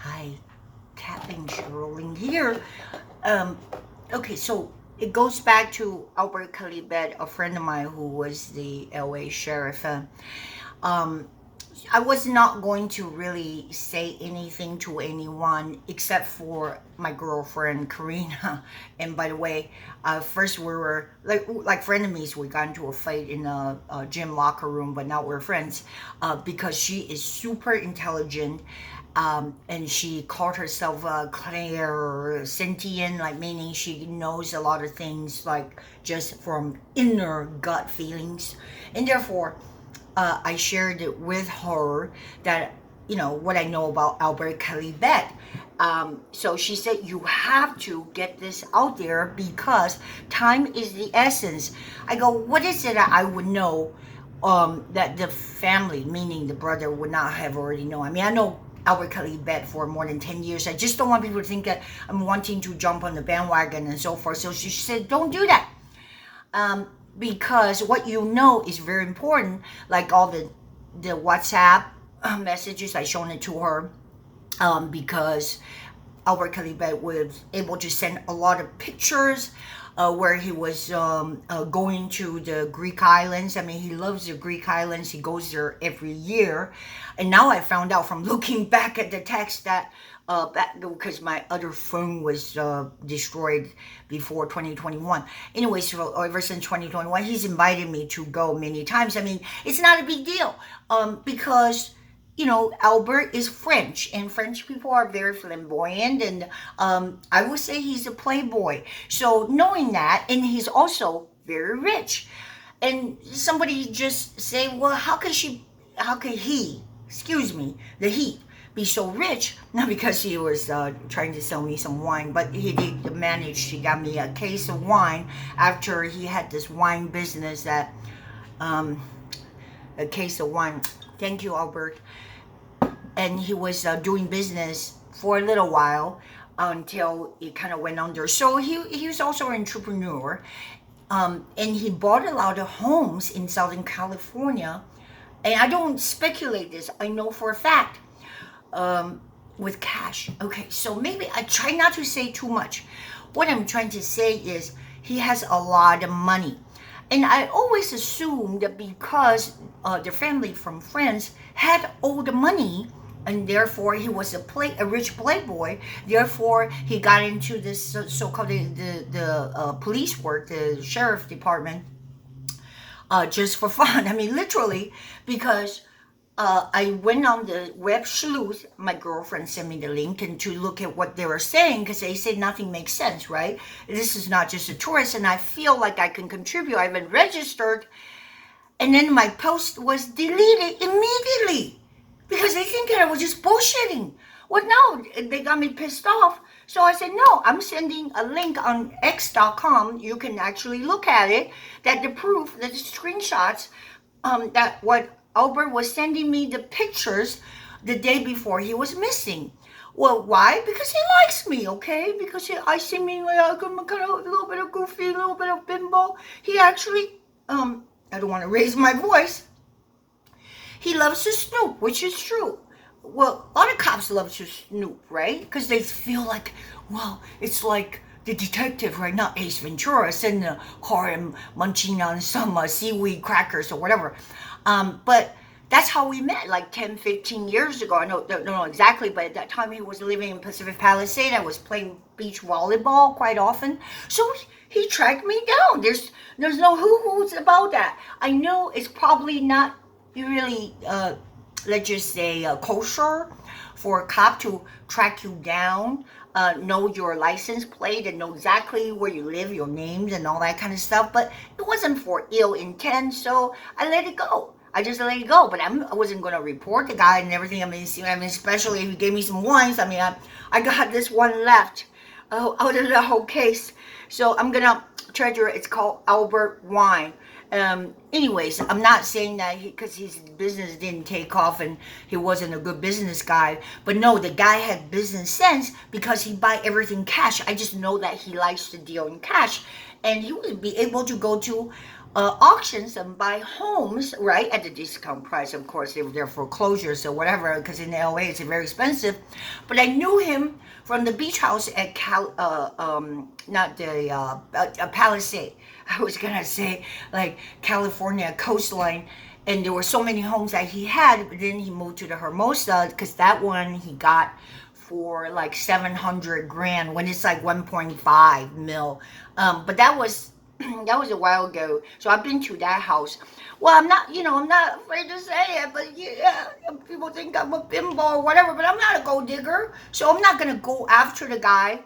Hi, Kathleen Sherling here. Okay, so it goes back to Albert Calibet, a friend of mine who was the LA sheriff. Um, I was not going to really say anything to anyone except for my girlfriend Karina. And by the way, first we were like frenemies. We got into a fight in a gym locker room, but now we're friends because she is super intelligent. And she called herself Claire sentient, like meaning she knows a lot of things, like just from inner gut feelings, and therefore I shared it with her that what I know about Albert Calibet. So she said you have to get this out there because time is the essence. I go, what is it that I would know that the family, meaning the brother, would not have already known? I mean, I know Albert Calibet for more than 10 years. I just don't want people to think that I'm wanting to jump on the bandwagon and so forth. So she said, don't do that. Um, because what you know is very important, like all the WhatsApp messages. I shown it to her because Albert Calibet was able to send a lot of pictures where he was going to the Greek islands. I mean, he loves the Greek islands. He goes there every year. And now I found out from looking back at the text that because my other phone was destroyed before 2021. Anyway, so ever since 2021, he's invited me to go many times. I mean, it's not a big deal because Albert is French, and French people are very flamboyant, and I would say he's a playboy. So knowing that, and he's also very rich, and somebody just say, well, how could he, excuse me, the he, be so rich? Not because he was trying to sell me some wine, but he did manage to get me a case of wine after he had this wine business that, a case of wine. Thank you, Albert. And he was doing business for a little while until it kind of went under. So he was also an entrepreneur, and he bought a lot of homes in Southern California. And I don't speculate this; I know for a fact. With cash. Okay, so maybe I try not to say too much. What I'm trying to say is he has a lot of money. And I always assumed that because the family from France had all the money, and therefore he was a rich playboy. Therefore, he got into this so-called the police work, the sheriff department, just for fun. I mean, literally, because I went on the web sleuth. My girlfriend sent me the link and to look at what they were saying because they say nothing makes sense, right? This is not just a tourist, and I feel like I can contribute. I've been registered, and then my post was deleted immediately because they think that I was just bullshitting. Well, no, they got me pissed off. So I said, no, I'm sending a link on x.com. You can actually look at it, that the proof, that the screenshots, that what Albert was sending me the pictures the day before he was missing. Well, why? Because he likes me, okay? Because I see me like I'm kind of a little bit of goofy, a little bit of bimbo. He actually, I don't want to raise my voice. He loves to snoop, which is true. Well, a lot of cops love to snoop, right? Because they feel like, well, it's like the detective right now, Ace Ventura, sitting in the car and munching on some seaweed crackers or whatever. But that's how we met, like 10, 15 years ago. I don't know exactly, but at that time he was living in Pacific Palisades. I was playing beach volleyball quite often. So he tracked me down. There's no hoo-hoos about that. I know it's probably not really, let's just say, kosher for a cop to track you down, know your license plate and know exactly where you live, your names and all that kind of stuff. But it wasn't for ill intent, so I let it go. I just let it go, but I wasn't going to report the guy and everything. I mean, especially if he gave me some wines. I mean, I got this one left out of the whole case. So I'm going to treasure it. It's called Albert Wine. Anyways, I'm not saying that because his business didn't take off and he wasn't a good business guy. But no, the guy had business sense because he buy everything cash. I just know that he likes to deal in cash. And he would be able to go to auctions and buy homes, right, at the discount price. Of course, they were there foreclosures or whatever, because in LA it's very expensive. But I knew him from the beach house at not the Palisade. I was gonna say like California coastline, and there were so many homes that he had. But then he moved to the Hermosa because that one he got for like 700 grand when it's like 1.5 mil. But that was that was a while ago. So I've been to that house. Well, I'm not afraid to say it, but yeah, people think I'm a bimbo or whatever, but I'm not a gold digger. So I'm not gonna go after the guy.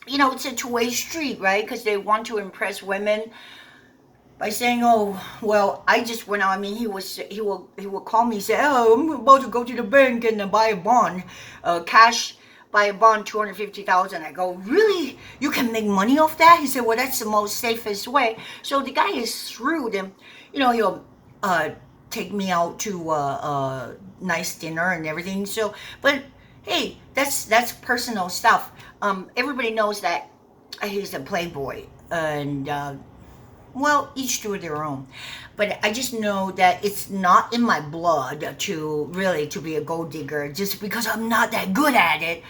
It's a two-way street, right? Because they want to impress women by saying, "Oh, well, I just went out." I mean, he will call me and say, "Oh, I'm about to go to the bank and buy a bond, cash." Buy a bond, 250,000. I go, really? You can make money off that? He said, well, that's the most safest way. So the guy is shrewd, and he'll take me out to a nice dinner and everything. So, but hey, that's personal stuff. Everybody knows that he's a playboy, and well, each to their own. But I just know that it's not in my blood to be a gold digger, just because I'm not that good at it.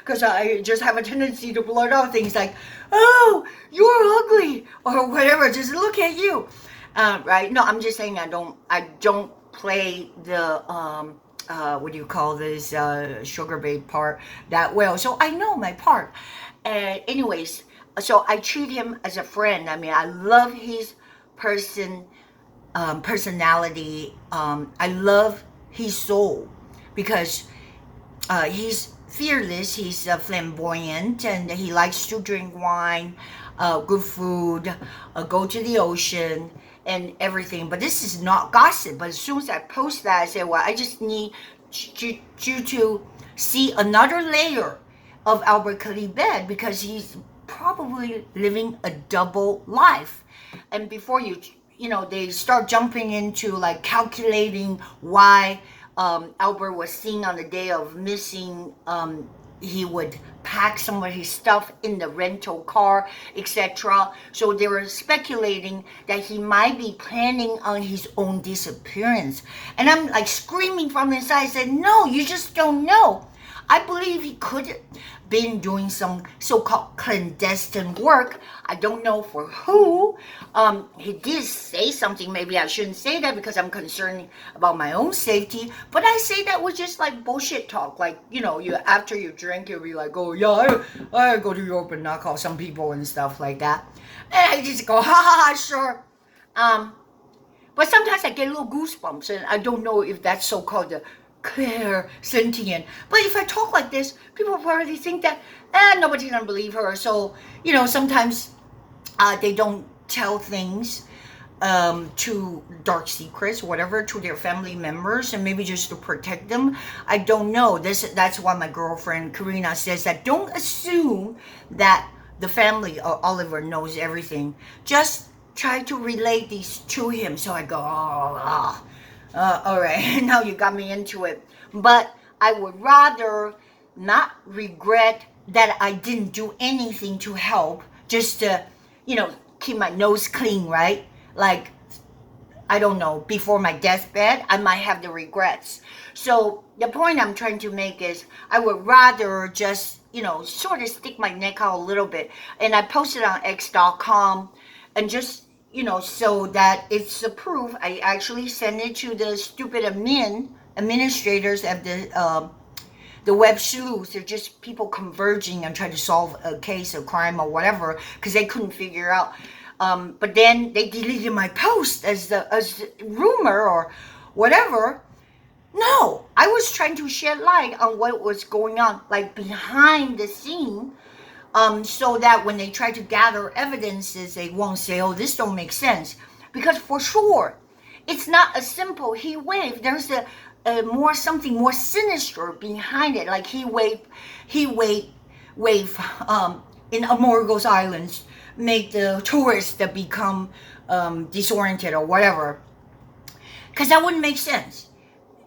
Because I just have a tendency to blurt out things like, "Oh, you're ugly," or whatever. Just look at you, right? No, I'm just saying I don't play the what do you call this, sugar babe part that well. So I know my part. Anyways, so I treat him as a friend. I mean, I love his personality. I love his soul, because he's fearless. He's flamboyant, and he likes to drink wine, good food, go to the ocean, and everything. But this is not gossip. But as soon as I post that, I say, well, I just need you to see another layer of Albert Calibet, because he's probably living a double life. And before they start jumping into like calculating why Albert was seen on the day of missing, he would pack some of his stuff in the rental car, etc. So they were speculating that he might be planning on his own disappearance. And I'm like screaming from inside. I said, no, you just don't know. I believe he could have been doing some so-called clandestine work. I don't know for who. He did say something. Maybe I shouldn't say that because I'm concerned about my own safety. But I say that was just like bullshit talk. Like, you after you drink, you'll be like, oh yeah, I go to Europe and knock off some people and stuff like that. And I just go, ha ha ha, sure. But sometimes I get little goosebumps, and I don't know if that's so-called the clear, sentient. But if I talk like this, people probably think that nobody's gonna believe her. So sometimes they don't tell things, to dark secrets, whatever, to their family members, and maybe just to protect them. I don't know. That's why my girlfriend Karina says that don't assume that the family or Oliver knows everything. Just try to relate these to him. So I go, all right, now you got me into it. But I would rather not regret that I didn't do anything to help, just to, keep my nose clean, right? Like, I don't know, before my deathbed, I might have the regrets. So the point I'm trying to make is I would rather just, sort of stick my neck out a little bit. And I posted on x.com, and just so that it's approved, I actually send it to the stupid administrators of the web sleuth. They're just people converging and trying to solve a case of crime or whatever, because they couldn't figure out. But then they deleted my post as rumor or whatever. No, I was trying to shed light on what was going on, like behind the scene. So that when they try to gather evidences, they won't say, oh, this don't make sense. Because for sure, it's not a simple he wave. There's something more sinister behind it. Like he wave in Amorgos Islands, make the tourists that become disoriented or whatever. Because that wouldn't make sense.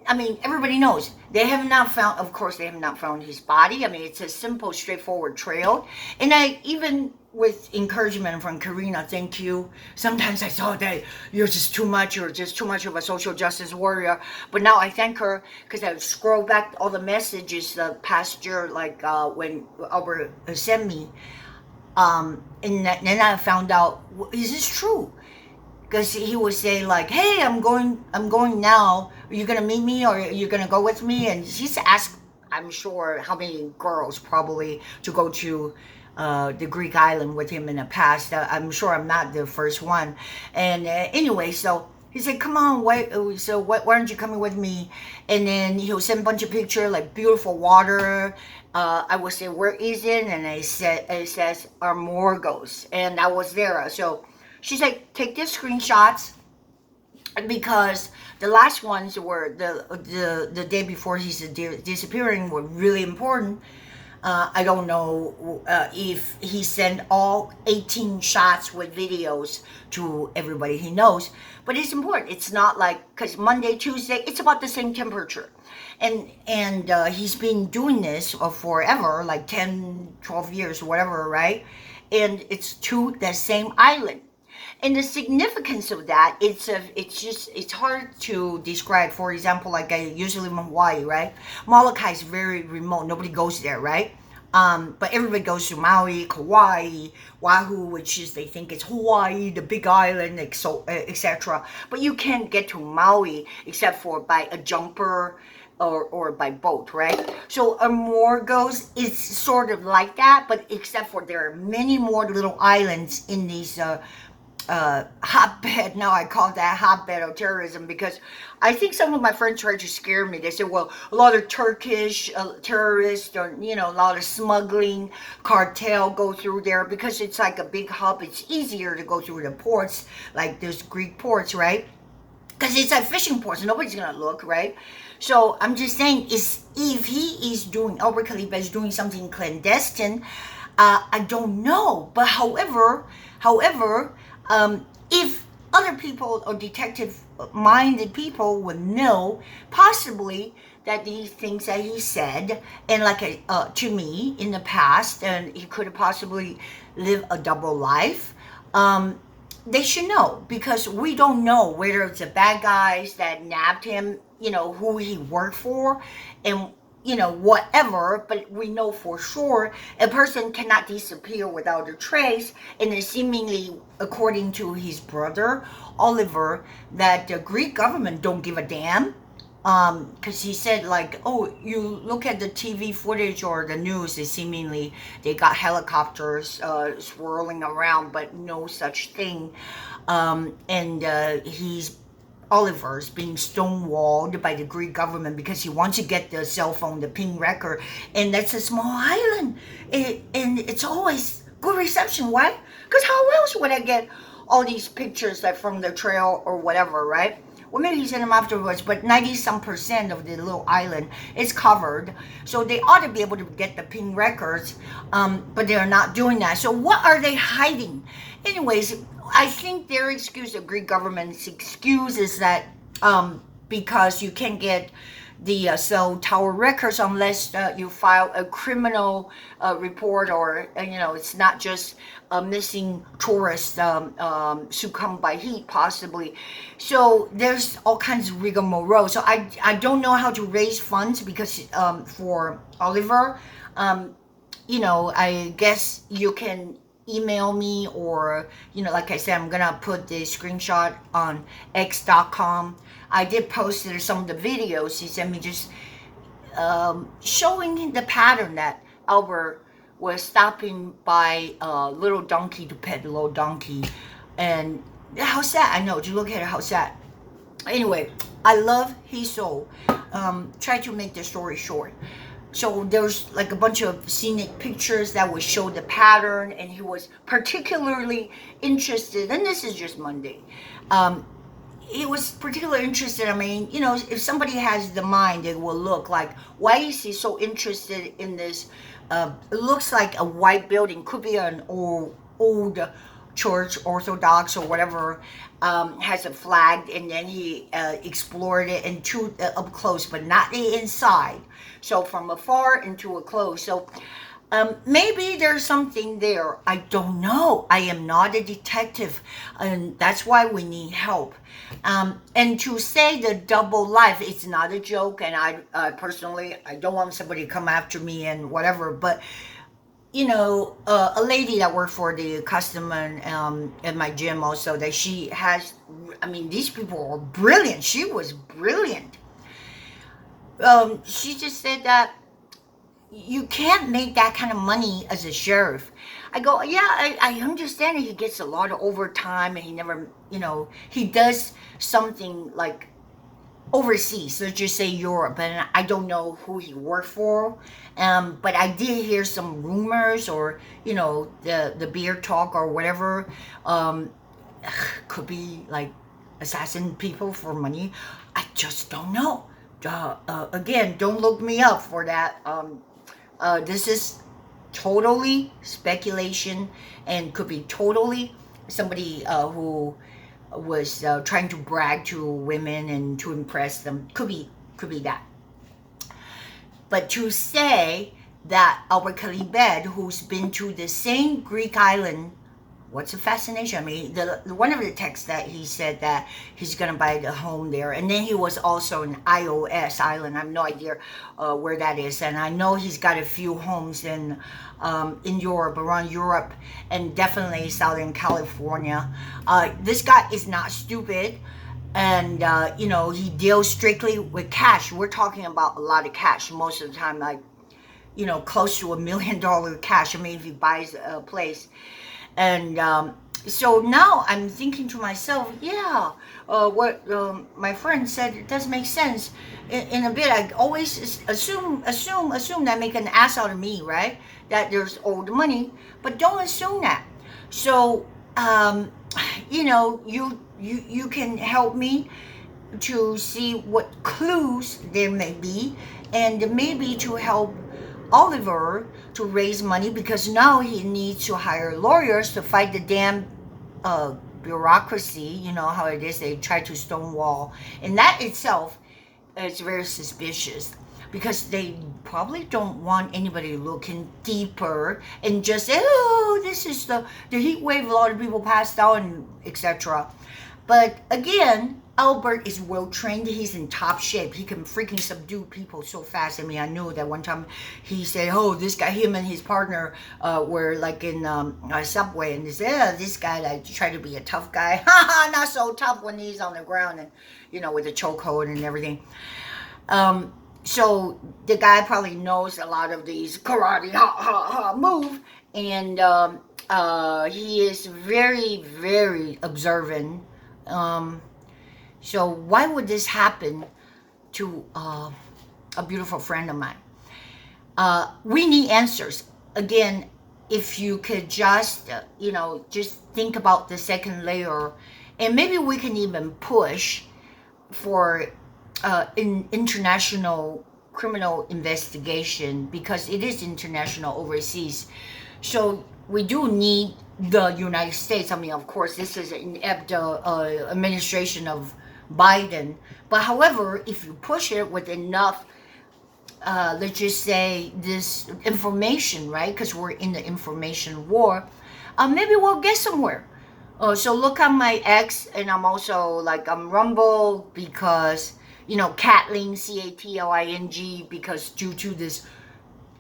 I mean, everybody knows they have not found his body. I mean, it's a simple, straightforward trail. And I even with encouragement from Karina, thank you. Sometimes I thought that you're just too much, you're just too much of a social justice warrior. But now I thank her because I scroll back all the messages the past year, like when Albert sent me. And then I found out, is this true? Because he would say like, "Hey, I'm going now. Are you gonna meet me, or are you gonna go with me?" And he's asked, I'm sure, how many girls probably to go to the Greek island with him in the past. I'm sure I'm not the first one. And anyway, so he said, "Come on, why aren't you coming with me?" And then he'll send a bunch of pictures like beautiful water. I would say, "Where is it?" And it says Armorgos, and I was there. So she's like, "Take these screenshots." Because the last ones were the day before he's disappearing were really important. I don't know if he sent all 18 shots with videos to everybody he knows, but it's important. It's not like, because Monday, Tuesday, it's about the same temperature. And he's been doing this for forever, like 10, 12 years, whatever, right? And it's to the same island. And the significance of that, it's hard to describe. For example, like I usually live in Hawaii, right? Molokai is very remote. Nobody goes there, right? But everybody goes to Maui, Kauai, Oahu, which is, they think it's Hawaii, the big island, etc. But you can't get to Maui except for by a jumper or by boat, right? So Amorgos is sort of like that, but except for there are many more little islands in these hotbed. Now I call that hotbed of terrorism, because I think some of my friends tried to scare me. They said, well, a lot of Turkish terrorists, or a lot of smuggling cartel go through there because it's like a big hub. It's easier to go through the ports, like those Greek ports, right? Because it's a fishing port, so nobody's gonna look, right? So I'm just saying, if he is doing, Albert Calibet is doing something clandestine, I don't know. But however, if other people or detective-minded people would know, possibly, that these things that he said, and like to me in the past, and he could have possibly lived a double life, they should know, because we don't know whether it's the bad guys that nabbed him, who he worked for, and whatever, but we know for sure a person cannot disappear without a trace. And then seemingly, according to his brother, Oliver, that the Greek government don't give a damn. Because he said, like, oh, you look at the TV footage or the news, seemingly they got helicopters swirling around, but no such thing. Oliver's being stonewalled by the Greek government because he wants to get the cell phone, the ping record, and that's a small island, and it's always good reception. Why? Because how else would I get all these pictures like from the trail or whatever, right? Well, maybe he sent them afterwards, but 90-some% of the little island is covered, so they ought to be able to get the ping records, but they're not doing that. So what are they hiding? Anyways, I think their excuse, the Greek government's excuse, is that because you can't get the cell tower records unless you file a criminal report, or it's not just a missing tourist succumbed by heat, possibly. So there's all kinds of rigmarole. So I don't know how to raise funds because for Oliver, I guess you can email me, or like I said, I'm gonna put the screenshot on x.com. I did post some of the videos he sent me, just showing the pattern that Albert was stopping by a little donkey to pet the little donkey. And how sad. I know, just look at it, how sad. Anyway, I love his soul. Try to make the story short. So there's like a bunch of scenic pictures that would show the pattern, and he was particularly interested, and this is just Monday, he was particularly interested. I mean, if somebody has the mind, it will look like, why is he so interested in this? It looks like a white building, could be an old church, Orthodox or whatever, has a flag, and then he explored it up close, but not the inside. So from afar into a close. So Maybe there's something there. I don't know. I am not a detective, and that's why we need help. And to say the double life, it's not a joke. And I personally, I don't want somebody to come after me and whatever. But a lady that worked for the customer at my gym also, that she has. I mean, these people are brilliant. She was brilliant. She just said that you can't make that kind of money as a sheriff. I go, yeah, I understand he gets a lot of overtime and he never, he does something like overseas, let's just say Europe, and I don't know who he worked for. But I did hear some rumors, or, the beer talk or whatever. Um, could be like assassin people for money. I just don't know. Again, don't look me up for that. This is totally speculation, and could be totally somebody who was trying to brag to women and to impress them. Could be that. But to say that Albert Calibet, who's been to the same Greek island, what's the fascination? I mean, one of the texts that he said that he's gonna buy the home there, and then he was also in iOS Island. I have no idea where that is, and I know he's got a few homes in Europe, around Europe, and definitely Southern California. This guy is not stupid. And he deals strictly with cash. We're talking about a lot of cash most of the time, like close to $1 million cash. I mean, if he buys a place. And so now I'm thinking to myself, yeah, what my friend said, it does make sense. In a bit, I always assume that make an ass out of me, right? That there's old money, but don't assume that. So, you can help me to see what clues there may be, and maybe to help Oliver to raise money, because now he needs to hire lawyers to fight the damn bureaucracy. You know how it is, they try to stonewall, and that itself is very suspicious, because they probably don't want anybody looking deeper and just say, oh, this is the heat wave, a lot of people passed out, and etc. But again, Albert is well trained. He's in top shape. He can freaking subdue people so fast. I mean, I knew that one time he said, oh, this guy, him and his partner were like in a subway, and he said, yeah, this guy like tried to be a tough guy. Not so tough when he's on the ground and, with a chokehold and everything. So the guy probably knows a lot of these karate move, and he is very, very observant. So why would this happen to a beautiful friend of mine? We need answers. Again, if you could just, just think about the second layer, and maybe we can even push for international criminal investigation, because it is international overseas. So we do need the United States. I mean, of course, this is an inept administration of Biden. But however, if you push it with enough, let's just say, this information, right? Because we're in the information war, maybe we'll get somewhere. So look at my ex, and I'm also like, I'm Rumble, because, Catling, Catling, because due to this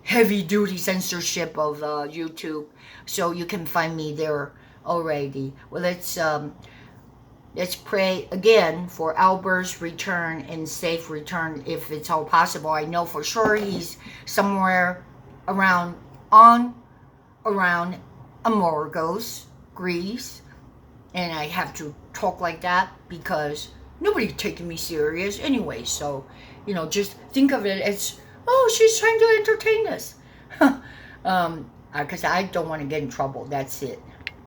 heavy duty censorship of YouTube. So you can find me there already. Well, let's pray again for Albert's return and safe return, if it's all possible. I know for sure he's somewhere around Amorgos, Greece, and I have to talk like that because nobody's taking me serious anyway. So, just think of it as, oh, she's trying to entertain us. Because I don't want to get in trouble. That's it.